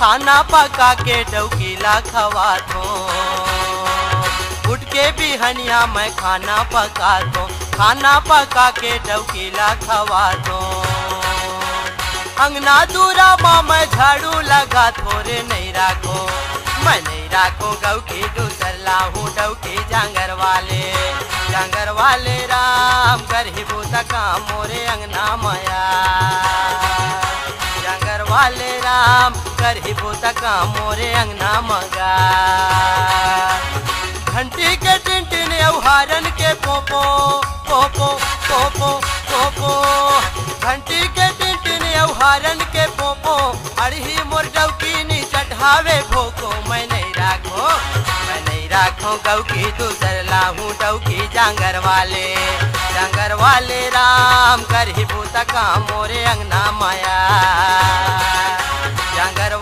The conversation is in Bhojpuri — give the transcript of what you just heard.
खाना पका के डौकीला खवा दो। उठ के बिहनिया मैं खाना पका दो, खाना पका के डौकीला खवा दो। अंगना दूरा माँ मैं झाड़ू लगा थोड़े नहीं राखो, मैं नहीं राखो गौ की दूसर लाहू डौकी जांगर वाले राम करहिबू तका मोरे अंगना माया। जांगर वाले राम करहिबू तका मोरे अंगना मगा। घंटी के टिंटिन औहारन के पोपो पोपो पोपो पोपो। घंटी के टिंटिन औहारन के पोपो, अड़ही मोर डौकी नी चढ़ावे भोको। मैं नहीं राखो गौ की दूसर लाहू डौकी जांगर वाले राम करहिबू तका मोरे अंगना माया। जांगर